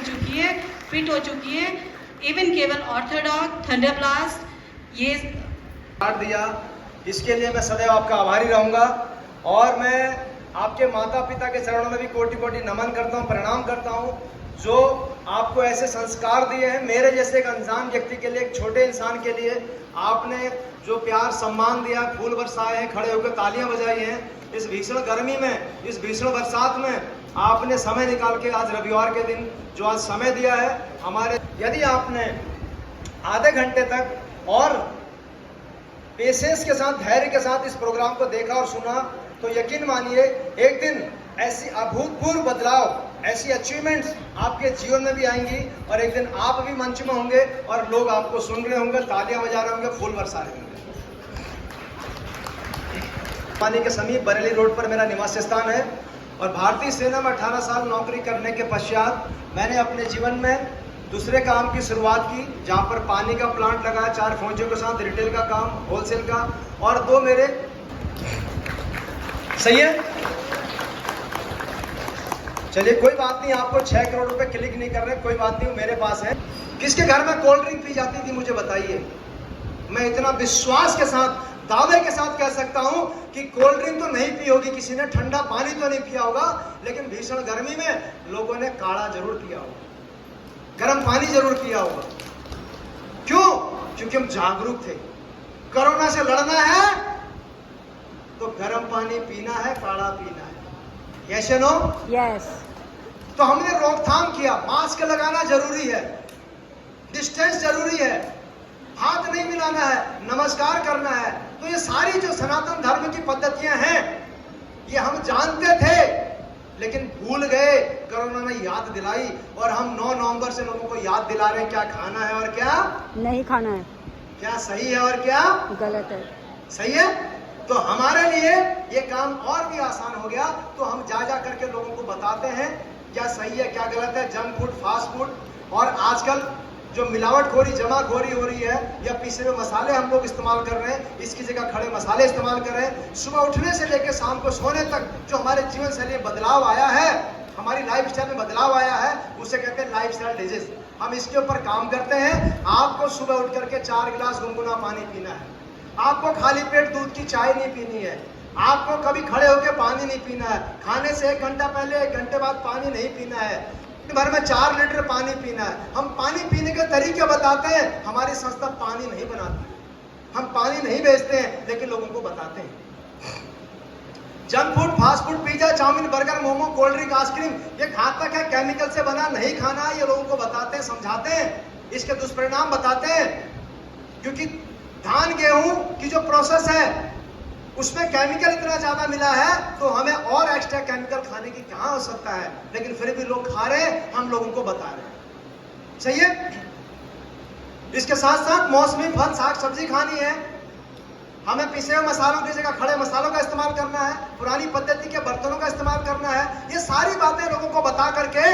चुकी है, फिट हो चुकी है। इवन केवल ऑर्थोडॉक, थंडर ब्लास्ट ये कार्ड दिया, इसके लिए मैं सदैव आपका आभारी रहूंगा। और मैं आपके माता पिता के चरणों में भी कोटि कोटि नमन करता हूं, प्रणाम करता हूं, जो आपको ऐसे संस्कार दिए हैं। मेरे जैसे एक अनजान व्यक्ति के लिए, एक छोटे इंसान के लिए आपने जो प्यार सम्मान दिया, फूल बरसाए हैं, खड़े होकर तालियां बजाई हैं, इस भीषण गर्मी में, इस भीषण बरसात में आपने समय निकाल के आज रविवार के दिन जो आज समय दिया है हमारे, यदि आपने आधे घंटे तक और पेशेंस के साथ, धैर्य के साथ इस प्रोग्राम को देखा और सुना, तो यकीन मानिए एक दिन ऐसी अभूतपूर्व बदलाव, ऐसी अचीवमेंट्स आपके जीवन में भी आएंगी और एक दिन आप भी मंच में होंगे और लोग आपको सुन रहे होंगे, तालियां बजा रहे होंगे, फूल बरसा रहे होंगे। पानी के समीप बरेली रोड पर मेरा निवास स्थान है और भारतीय सेना में 18 साल नौकरी करने के पश्चात मैंने अपने जीवन में दूसरे काम की शुरुआत की, जहां पर पानी का प्लांट लगाया 4 फौजियों के साथ, रिटेल का काम, होलसेल का, और 2 मेरे, सही है, चलिए कोई बात नहीं, आपको 6 करोड़ रुपए क्लिक नहीं कर रहे, कोई बात नहीं, मेरे पास है। किसके घर में कोल्ड ड्रिंक पी जाती थी मुझे बताइए। मैं इतना विश्वास के साथ, दावे के साथ कह सकता हूं कि कोल्ड ड्रिंक तो नहीं पी होगी किसी ने, ठंडा पानी तो नहीं पिया होगा, लेकिन भीषण गर्मी में लोगों ने काढ़ा जरूर पिया होगा, गर्म पानी जरूर पिया होगा। क्यों? क्योंकि हम जागरूक थे। कोरोना से लड़ना है तो गर्म पानी पीना है, काढ़ा पीना है। यस या नो? यस। तो हमने रोकथाम किया, मास्क लगाना जरूरी है, डिस्टेंस जरूरी है, हाथ नहीं मिलाना है, नमस्कार करना है। तो ये सारी जो सनातन धर्म की पद्धतियां हैं, ये हम जानते थे लेकिन भूल गए। कोरोना ने याद दिलाई और हम 9 नवंबर से लोगों को याद दिला रहे हैं क्या खाना है और क्या नहीं खाना है, क्या सही है और क्या गलत है। सही है। तो हमारे लिए ये काम और भी आसान हो गया। तो हम जा जा करके लोगों को बताते हैं क्या सही है क्या गलत है, जंक फूड, फास्ट फूड, और आजकल जो मिलावटखोरी, जमाखोरी हो रही है, या पीसे हुए मसाले हम लोग इस्तेमाल कर रहे हैं, इसकी जगह खड़े मसाले इस्तेमाल कर रहे हैं। सुबह उठने से लेकर शाम को सोने तक जो हमारे जीवन शैली में बदलाव आया है, हमारी लाइफस्टाइल में बदलाव आया है, उसे कहते हैं लाइफस्टाइल डिजीज। हम इसके ऊपर काम करते हैं। आपको सुबह उठ करके 4 गिलास गुनगुना पानी पीना है, आपको खाली पेट दूध की चाय नहीं पीनी है, आपको कभी खड़े होकर पानी नहीं पीना है, खाने से 1 घंटा पहले 1 घंटे बाद पानी नहीं पीना है, भर में 4 लीटर पानी पीना है। हम पानी पीने के तरीके बताते हैं। हमारी संस्था पानी नहीं बनाती, हम पानी नहीं बेचते हैं, लेकिन लोगों को बताते हैं। Junk food, fast food, pizza, chow mein, burger, momo, cold drink, ice cream, ये घातक है, केमिकल से बना, नहीं खाना है, ये लोगों को बताते हैं, समझाते हैं, इसके दुष्परिणाम बताते हैं। क्योंकि धान गेहूं की जो प्रोसेस है उसमें केमिकल इतना ज्यादा मिला है, तो हमें और एक्स्ट्रा केमिकल खाने की कहां आवश्यकता है, लेकिन फिर भी लोग खा रहे हैं, हम लोगों को बता रहे हैं। सही है। इसके साथ साथ मौसमी फल, साग सब्जी खानी है, हमें पिसे हुए मसालों की जगह खड़े मसालों का इस्तेमाल करना है, पुरानी पद्धति के बर्तनों का इस्तेमाल करना है। ये सारी बातें लोगों को बता करके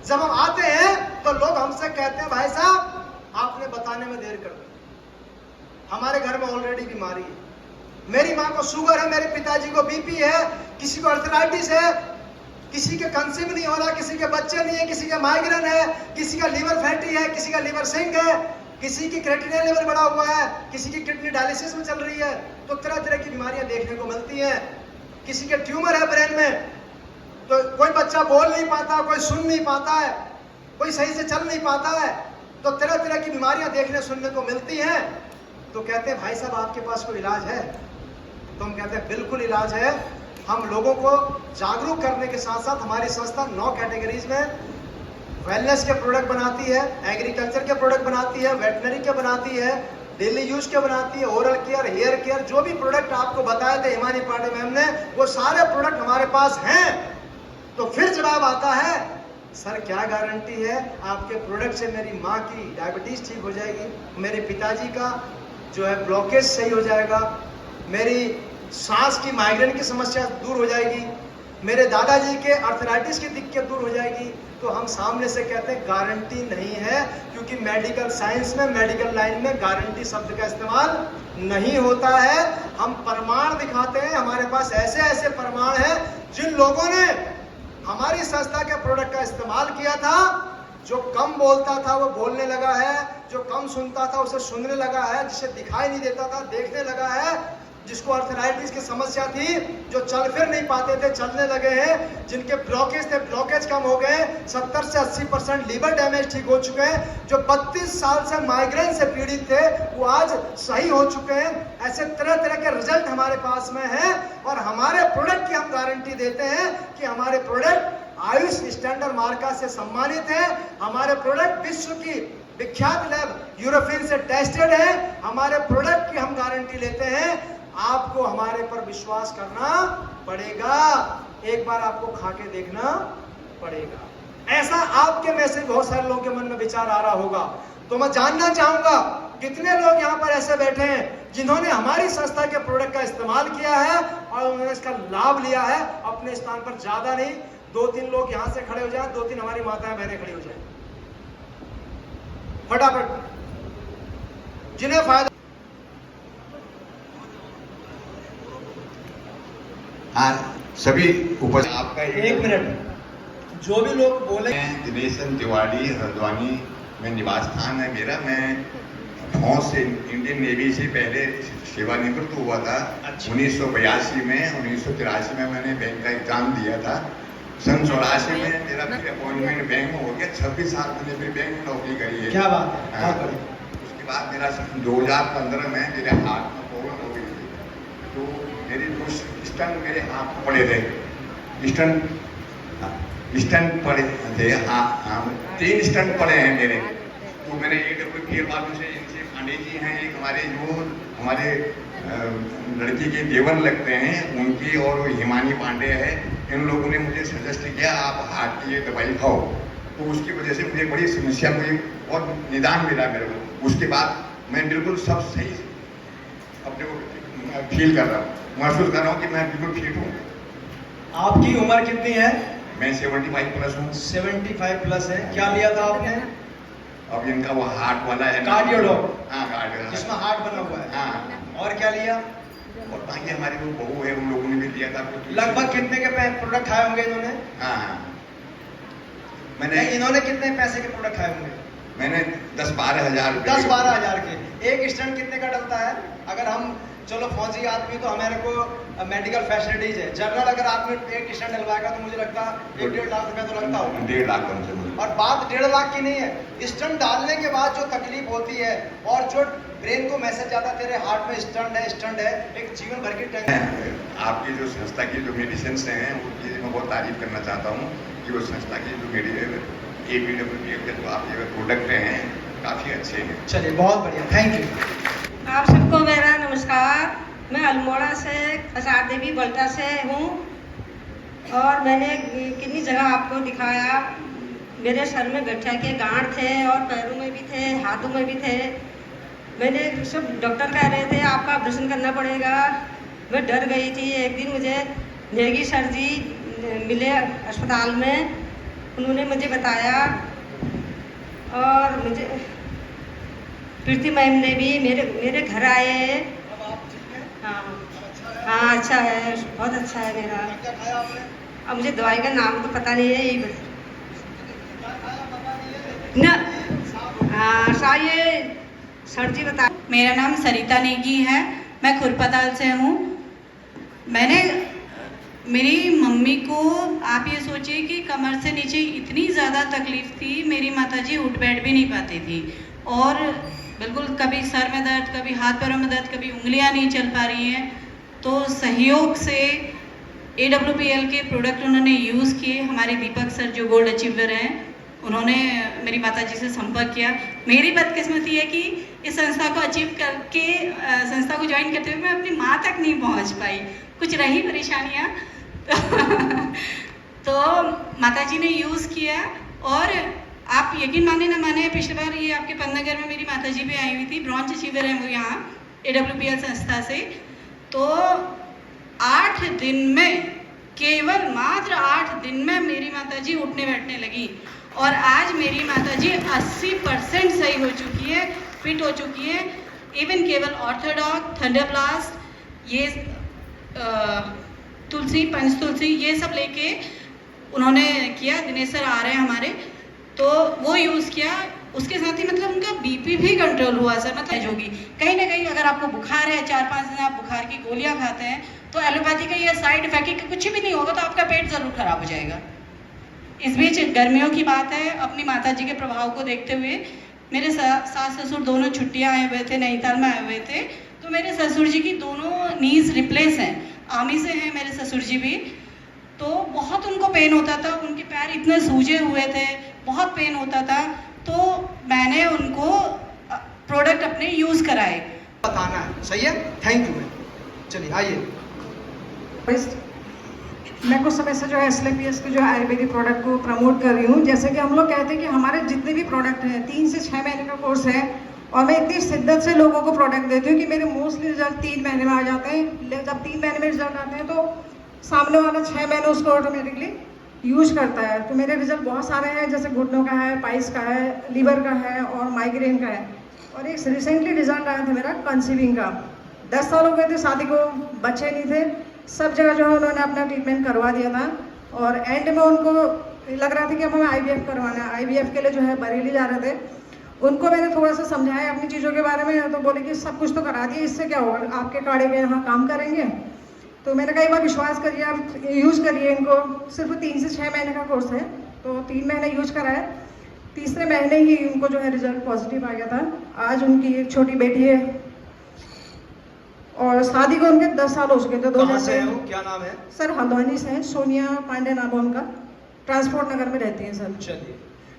जब हम आते हैं तो लोग हमसे कहते हैं भाई साहब आपने बताने में देर कर दी, हमारे घर में ऑलरेडी बीमारी है, मेरी माँ को शुगर है, मेरे पिताजी को बीपी है, किसी को अर्थराइटिस है, किसी के कंसीव नहीं हो रहा, किसी के बच्चे नहीं है, किसी का माइग्रेन है, किसी का लीवर फैटी है, किसी का लीवर सिंक है, किसी की क्रेटिनिन लेवल बढ़ा हुआ है, किसी की किडनी डायलिसिस में चल रही है। तो तरह तरह की बीमारियां देखने को मिलती हैं। किसी के ट्यूमर है ब्रेन में, तो कोई बच्चा बोल नहीं पाता, कोई सुन नहीं पाता है, कोई सही से चल नहीं पाता है। तो तरह तरह की बीमारियां देखने सुनने को मिलती हैं। तो कहते हैं भाई साहब आपके पास कोई इलाज है? तो हम कहते हैं बिल्कुल इलाज है। हम लोगों को जागरूक करने के साथ साथ हमारी संस्था 9 कैटेगरीज में वेलनेस के प्रोडक्ट बनाती है, एग्रीकल्चर के प्रोडक्ट बनाती है, वेटनरी के बनाती है, डेली यूज के बनाती है, ओरल केयर, हेयर केयर, जो भी प्रोडक्ट आपको बताए थे हिमानी पांडे मैम ने, वो सारे प्रोडक्ट हमारे पास हैं। तो फिर जवाब आता है सर क्या गारंटी है आपके प्रोडक्ट से मेरी माँ की डायबिटीज ठीक हो जाएगी, मेरे पिताजी का जो है ब्लॉकेज सही हो जाएगा, मेरी सांस की माइग्रेन की समस्या दूर हो जाएगी, मेरे दादाजी के अर्थराइटिस की दिक्कत दूर हो जाएगी। तो हम सामने से कहते हैं गारंटी नहीं है, क्योंकि मेडिकल साइंस में, मेडिकल लाइन में गारंटी शब्द का इस्तेमाल नहीं होता है। हम प्रमाण दिखाते हैं। हमारे पास ऐसे ऐसे प्रमाण हैं जिन लोगों ने हमारी संस्था के प्रोडक्ट का इस्तेमाल किया था, जो कम बोलता था वो बोलने लगा है, जो कम सुनता था उसे सुनने लगा है, जिसे दिखाई नहीं देता था देखने लगा है, जिसको अर्थराइटिस की समस्या थी, जो चल फिर नहीं पाते थे चलने लगे हैं, जिनके ब्लॉकेज थे ब्लॉकेज कम हो गए, 70 से 80% लीवर डैमेज ठीक हो चुके हैं, जो 32 साल से माइग्रेन से पीड़ित थे वो आज सही हो चुके हैं। ऐसे तरह तरह के रिजल्ट हमारे पास में हैं और हमारे प्रोडक्ट की हम गारंटी देते हैं कि हमारे प्रोडक्ट आयुष स्टैंडर्ड मार्का से सम्मानित है। हमारे प्रोडक्ट विश्व की विख्यात लैब यूरोफिल से टेस्टेड है। हमारे प्रोडक्ट की हम गारंटी लेते हैं। आपको हमारे पर विश्वास करना पड़ेगा, एक बार आपको खा के देखना पड़ेगा। ऐसा आपके में से बहुत सारे लोगों के मन में विचार आ रहा होगा। तो मैं जानना चाहूंगा कितने लोग यहाँ पर ऐसे बैठे हैं जिन्होंने हमारी संस्था के प्रोडक्ट का इस्तेमाल किया है और उन्होंने इसका लाभ लिया है। अपने स्थान पर ज्यादा नहीं, 2-3 लोग यहां से खड़े हो जाए, 2-3 हमारी माताएं बहनें खड़ी हो जाए फटाफट, जिन्हें फायदा। हाँ, सभी उपस्थित आपका एक मिनट, जो भी लोग बोले। मैं दिनेश तिवारी, हल्द्वानी में निवास स्थान है मेरा। मैं फौज से, इंडियन नेवी से पहले सेवानिवृत्त हुआ था। 1982 में, 1983 में मैंने बैंक का एग्जाम दिया था। सन 84 में मेरा फिर अपॉइंटमेंट बैंक में हो गया। 26 साल मैंने फिर बैंक में नौकरी करी है। क्या बात है। हाँ, उसके बाद मेरा 2015 में मेरे हाथ में प्रॉब्लम हो गई थी, तो मेरे दो स्टंट मेरे हाथ में पड़े थे। स्टंट पड़े थे, हाँ 3 स्टंट पड़े हैं मेरे। तो मैंने AWPL वालों से, इनसे पांडे जी हैं एक हमारे, जो हमारे लड़की के देवर लगते हैं, उनकी और हिमानी पांडे है, इन लोगों ने मुझे सजेस्ट किया आप हार्ट की ये दवाई खाओ। तो उसकी वजह से मुझे बड़ी समस्या हुई और निदान मिला मेरे को। उसके बाद मैं बिल्कुल सब सही अपने को फील कर रहा हूँ, महसूस कर रहा हूँ कि मैं बिल्कुल फिट हूँ। आपकी उम्र कितनी है? मैं 75 प्लस हूँ। 75 प्लस है। क्या लिया था आपने? अब इनका वो हार्ट वाला है, कार्डियोलॉग। हाँ, कार्डियोलॉग, जिसमें हार्ट बना हुआ है। हाँ। और क्या लिया? और बाकी हमारी वो बहू है, उन लोगों ने भी लिया था। लगभग कितने के प्रोडक्ट खाए होंगे इन्होंने? हाँ, मैंने, इन्होंने कितने पैसे के प्रोडक्ट खाए होंगे? मैंने 10-12 हजार 10-12 हजार के। एक स्टंट कितने का डलता है? अगर हम, चलो फौजी आदमी तो हमारे को मेडिकल फैसिलिटीज है, जनरल अगर आदमी एक स्टंट डलवाएगा तो मुझे लगता है 1-1.5 लाख रुपया तो लगता होगा। 1.5 लाख कम से कम। और बात 1.5 लाख की नहीं है, स्टंट डालने के बाद जो तकलीफ होती है और जो ब्रेन को मैसेज आता है तेरे हार्ट में स्टंट है, एक जीवन भर की टेंशन। आपकी जो संस्था की जो मेडिसिन हैं उनकी मैं बहुत तारीफ करना चाहता हूँ कि वो संस्था की जो AWPL के जो आपके प्रोडक्ट हैं काफ़ी अच्छे हैं। चलिए, बहुत बढ़िया, थैंक यू। आप सबको मेरा नमस्कार। मैं अल्मोड़ा से प्रसाद देवी बल्टा से हूँ और मैंने कितनी जगह आपको दिखाया। मेरे सर में गठिया के गांठ थे और पैरों में भी थे, हाथों में भी थे। मैंने सब डॉक्टर कह रहे थे आपका ऑपरेशन करना पड़ेगा। मैं डर गई थी। एक दिन मुझे नेगी सर जी मिले अस्पताल में, उन्होंने मुझे बताया और मुझे प्रीति मैम ने भी मेरे घर आए। हाँ, अच्छा है, बहुत अच्छा है मेरा। अब मुझे दवाई का नाम तो पता नहीं है, यही ना। हाँ, ये सर जी बता। मेरा नाम सरिता नेगी है, मैं खुरपताल से हूँ। मेरी मम्मी को आप ये सोचिए कि कमर से नीचे इतनी ज़्यादा तकलीफ थी, मेरी माताजी उठ बैठ भी नहीं पाती थी और बिल्कुल कभी सर में दर्द, कभी हाथ पैरों में दर्द, कभी उंगलियां नहीं चल पा रही हैं। तो सहयोग से AWPL के प्रोडक्ट उन्होंने यूज़ किए। हमारे दीपक सर जो गोल्ड अचीवर हैं, उन्होंने मेरी माताजी से संपर्क किया। मेरी बदकिस्मती है कि इस संस्था को अचीव करके, संस्था को ज्वाइन करते हुए मैं अपनी माँ तक नहीं पहुँच पाई, कुछ रही परेशानियाँ। तो माताजी ने यूज़ किया और आप यकीन माने ना माने, पिछली बार ये आपके पन्नागर में मेरी माताजी भी आई हुई थी, ब्रॉन्ज अचीवर है वो यहाँ AWPL संस्था से। तो 8 दिन में, केवल मात्र 8 दिन में मेरी माताजी उठने बैठने लगी और आज मेरी माताजी 80% सही हो चुकी है, फिट हो चुकी है। इवन केवल ऑर्थोडॉक, थंडरब्लास्ट, ये तुलसी, पंच तुलसी, ये सब लेके उन्होंने किया। दिनेश सर आ रहे हैं हमारे, तो वो यूज़ किया, उसके साथ ही मतलब उनका बीपी भी कंट्रोल हुआ सर। मतलब जोगी कहीं ना कहीं अगर आपको बुखार है, 4-5 दिन आप बुखार की गोलियां खाते हैं, तो एलोपैथी का ये साइड इफेक्ट है कि कुछ भी नहीं होगा, तो आपका पेट ज़रूर खराब हो जाएगा। इस बीच गर्मियों की बात है, अपनी माता जी के प्रभाव को देखते हुए मेरे सास ससुर दोनों छुट्टियां आए हुए थे, नैनीताल में आए हुए थे। तो मेरे ससुर जी की दोनों नीज रिप्लेस हैं, आर्मी से हैं मेरे ससुर जी भी। तो बहुत उनको पेन होता था, उनके पैर इतने सूजे हुए थे, बहुत पेन होता था। तो मैंने उनको प्रोडक्ट अपने यूज़ कराए। बताना है, सही है। Thank you ma'am. चलिए आइए। मैं कुछ समय से जो है SLPS के जो आयुर्वेदिक प्रोडक्ट को प्रमोट कर रही हूँ। जैसे कि हम लोग कहते हैं कि हमारे जितने भी प्रोडक्ट हैं 3 से 6 महीने का कोर्स है, और मैं इतनी शिद्दत से लोगों को प्रोडक्ट देती हूँ कि मेरे मोस्टली रिजल्ट 3 महीने में आ जाते हैं। जब 3 महीने में रिजल्ट आते हैं तो सामने वाला 6 महीने उसको ऑटोमेटिकली यूज करता है। तो मेरे रिजल्ट बहुत सारे हैं, जैसे घुटनों का है, पाइस का है, लीवर का है और माइग्रेन का है। और एक रिसेंटली रिजल्ट आया था मेरा कंसीविंग का। 10 साल हो गए थे शादी को, बच्चे नहीं थे, सब जगह जो है उन्होंने अपना ट्रीटमेंट करवा दिया था। और एंड में उनको लग रहा था कि अब हमें IVF करवाना है। IVF के लिए जो है बरेली जा रहे थे। उनको मैंने थोड़ा सा समझाया अपनी चीज़ों के बारे में, तो बोले कि सब कुछ तो करा दिए, इससे क्या होगा, आपके काढ़े के यहाँ काम करेंगे। तो मैंने कहा एक बार विश्वास करिए, आप यूज़ करिए इनको। सिर्फ 3 से 6 महीने का कोर्स है, तो 3 महीने यूज कराया, तीसरे महीने ही उनको जो है रिजल्ट पॉजिटिव आ गया था। आज उनकी एक छोटी बेटी है और शादी को उनके 10 साल हो चुके थे। कहाँ से हैं वो? क्या नाम है? सर हल्द्वानी से हैं, सोनिया पांडे नाम है उनका, ट्रांसपोर्ट नगर में रहती हैं सर। चलिए,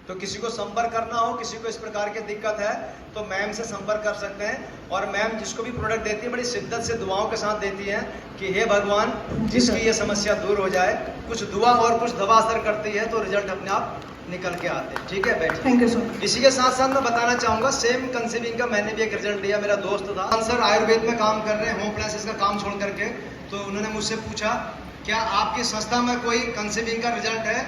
तो किसी को संपर्क करना हो, किसी को इस प्रकार की दिक्कत है तो मैम से संपर्क कर सकते हैं। और मैम जिसको भी प्रोडक्ट देती है बड़ी शिद्दत से दुआओं के साथ देती हैं कि हे भगवान जिसकी ये समस्या दूर हो जाए। कुछ दुआ और कुछ दवा असर करती है तो रिजल्ट अपने आप निकल के आते हैं। ठीक है, बैठिए। Thank you sir. इसी के साथ साथ मैं बताना चाहूँगा, सेम कंसीविंग का मैंने भी एक रिजल्ट लिया। मेरा दोस्त था सर, आयुर्वेद में काम कर रहे हैं, होम अप्लायंसेस का काम छोड़ करके। तो उन्होंने मुझसे पूछा क्या आपकी संस्था में कोई कंसीविंग का रिजल्ट है,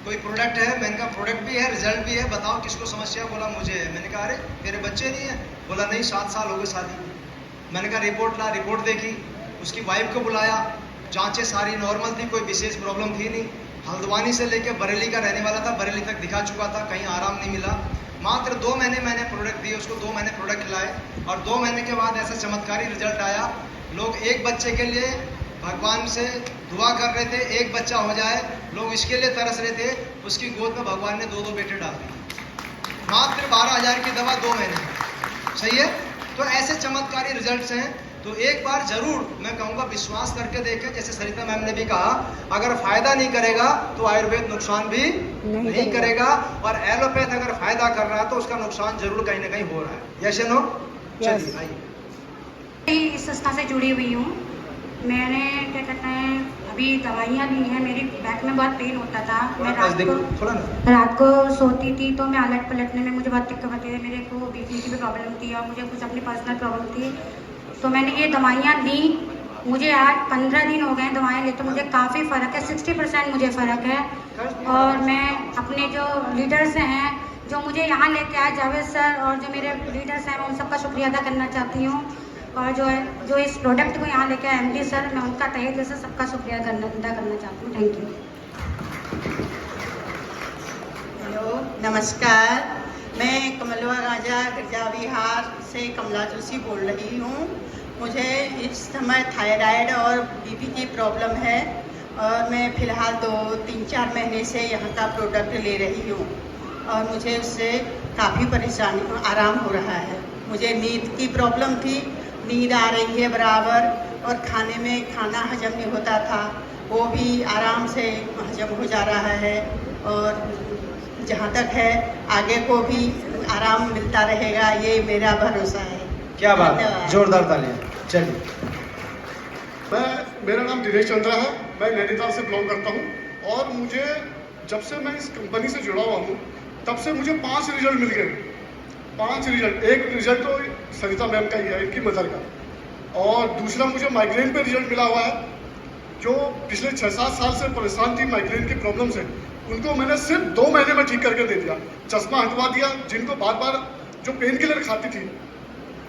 कोई प्रोडक्ट है? मैंने कहा प्रोडक्ट भी है, रिजल्ट भी है, बताओ किसको समस्या। बोला मुझे है। मैंने कहा अरे तेरे बच्चे नहीं है? बोला नहीं, 7 साल हो गए शादी को। मैंने कहा रिपोर्ट ला। रिपोर्ट देखी, उसकी वाइफ को बुलाया, जांचें सारी नॉर्मल थी, कोई विशेष प्रॉब्लम थी नहीं। हल्द्वानी से लेकर बरेली का रहने वाला था, बरेली तक दिखा चुका था, कहीं आराम नहीं मिला। मात्र 2 महीने मैंने प्रोडक्ट दिए उसको, 2 महीने प्रोडक्ट खिलाए और 2 महीने के बाद ऐसा चमत्कारी रिजल्ट आया। लोग एक बच्चे के लिए भगवान से दुआ कर रहे थे, एक बच्चा हो जाए, लोग इसके लिए तरस रहे थे। उसकी गोद में भगवान ने 2-2 बेटे डाल दिए। मात्र 12,000 की दवा 2 महीने में। सही है। तो ऐसे चमत्कारी रिजल्ट्स हैं। तो एक बार जरूर मैं कहूँगा विश्वास करके देखें। जैसे सरिता मैम ने भी कहा, अगर फायदा नहीं करेगा तो आयुर्वेद नुकसान भी नहीं करेगा, और एलोपैथ अगर फायदा कर रहा है तो उसका नुकसान जरूर कहीं ना कहीं हो रहा है। यस या नो? चलिए आइए। इस संस्था से जुड़ी हुई हूँ। मैंने क्या कहते हैं अभी दवाइयाँ ली हैं, मेरी बैक में बहुत पेन होता था। मैं रात को सोती थी तो मैं अलट पलटने में मुझे बहुत दिक्कत होती थी। मेरे को बीपी की भी प्रॉब्लम थी और मुझे कुछ अपनी पर्सनल प्रॉब्लम थी। तो मैंने ये दवाइयाँ ली, मुझे आज 15 दिन हो गए दवाएं ले, तो मुझे काफ़ी फ़र्क है, 60% मुझे फ़र्क है। और मैं अपने जो लीडर्स हैं जो मुझे यहाँ लेके आए, जावेद सर और जो मेरे लीडर्स हैं, मैं उन सबका शुक्रिया अदा करना चाहती हूँ। और जो इस प्रोडक्ट को यहाँ लेके आए MD सर, मैं उनका तहे दिल से सबका शुक्रिया अदा करना चाहती हूँ। Thank you. हेलो, नमस्कार। मैं कमलवा राजा गिरजा विहार से कमला जोशी बोल रही हूँ। मुझे इस समय थायराइड और बीपी की प्रॉब्लम है और मैं फ़िलहाल 2-3-4 महीने से यहाँ का प्रोडक्ट ले रही हूँ और मुझे उससे काफ़ी परेशानी आराम हो रहा है। मुझे नींद की प्रॉब्लम थी, नींद आ रही है बराबर, और खाने में खाना हजम नहीं होता था, वो भी आराम से हजम हो जा रहा है। और जहाँ तक है आगे को भी आराम मिलता रहेगा, ये मेरा भरोसा है। क्या बात है, जोरदार तालियां। चलिए। मेरा नाम दिनेश चंद्रा है, मैं नैनीताल से बिलोंग करता हूँ। और मुझे जब से मैं इस कंपनी से जुड़ा हुआ हूँ तब से मुझे 5 रिजल्ट मिल गए। 5 रिजल्ट। एक रिजल्ट तो सरिता मैम का ही है, इनकी मदर का। और दूसरा मुझे माइग्रेन पे रिजल्ट मिला हुआ है। जो पिछले 6-7 साल से परेशान थी माइग्रेन की प्रॉब्लम से, उनको मैंने सिर्फ 2 महीने में ठीक करके दे दिया। चश्मा हटवा दिया। जिनको बार बार जो पेन किलर खाती थी,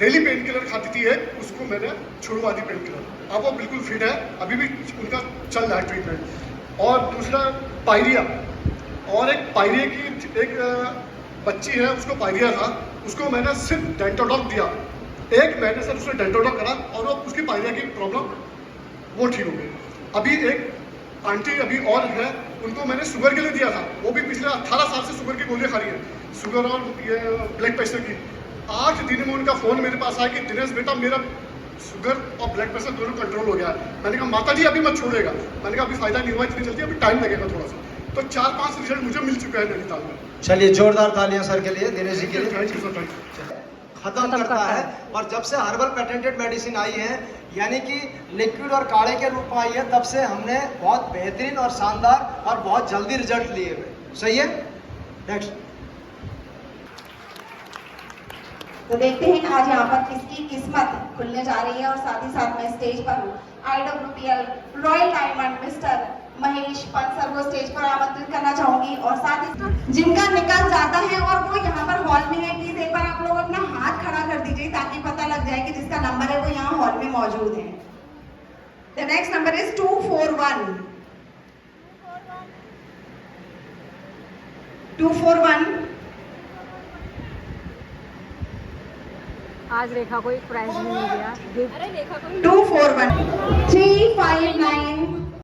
डेली पेन किलर खाती थी एक, उसको मैंने छुड़वा दी पेन किलर। अब वो बिल्कुल फिट है, अभी भी उनका चल रहा है ट्रीटमेंट। और दूसरा पायरिया, और एक पायरिया की एक बच्ची है, उसको पायरिया था, उसको मैंने सिर्फ डेंटोडॉक दिया। 1 महीने से उसने डेंटोडॉक करा और वो उसकी पायरिया की प्रॉब्लम वो ठीक हो गई। अभी एक आंटी अभी और है, उनको मैंने शुगर के लिए दिया था, वो भी पिछले 18 साल से शुगर की गोलियां खा रही है, शुगर और ये ब्लड प्रेशर की। 8 दिन में उनका फ़ोन मेरे पास आया कि दिनेश बेटा मेरा शुगर और ब्लड प्रेशर दोनों कंट्रोल हो गया है। मैंने कहा माता जी अभी मत छोड़ेगा, मैंने कहा अभी फ़ायदा नहीं हुआ इतनी जल्दी, अभी टाइम लगेगा थोड़ा सा। तो 4-5 रिजल्ट मुझे मिल चुका है नैनीताल में। चलिए जोरदार तालियां सर के लिए, दिनेश जी के लिए। Thank you sir, thank you. खत्म करता है। और जब से हर्बल पेटेंटेड मेडिसिन आई है, यानी कि लिक्विड और काढ़े के रूप में आई है, तब से हमने बहुत बेहतरीन और शानदार और बहुत जल्दी रिजल्ट लिए हुए। सही है, नेक्स्ट। तो देखते हैं कि आज यहाँ पर किसकी किस्मत खुलने जा रही है। और साथ ही साथ मैं स्टेज पर IWPL royal diamond mister Mahesh Pant sir को स्टेज पर आमंत्रित करना चाहूंगी। और साथ ही जिनका निकल जाता है और वो यहाँ पर हॉल में है, प्लीज एक बार आप लोग अपना हाथ खड़ा कर दीजिए ताकि पता लग जाए कि जिसका नंबर है वो यहाँ हॉल में मौजूद है। The next number is 241। 241। आज रेखा को एक प्राइज भी मिल गया। 241 359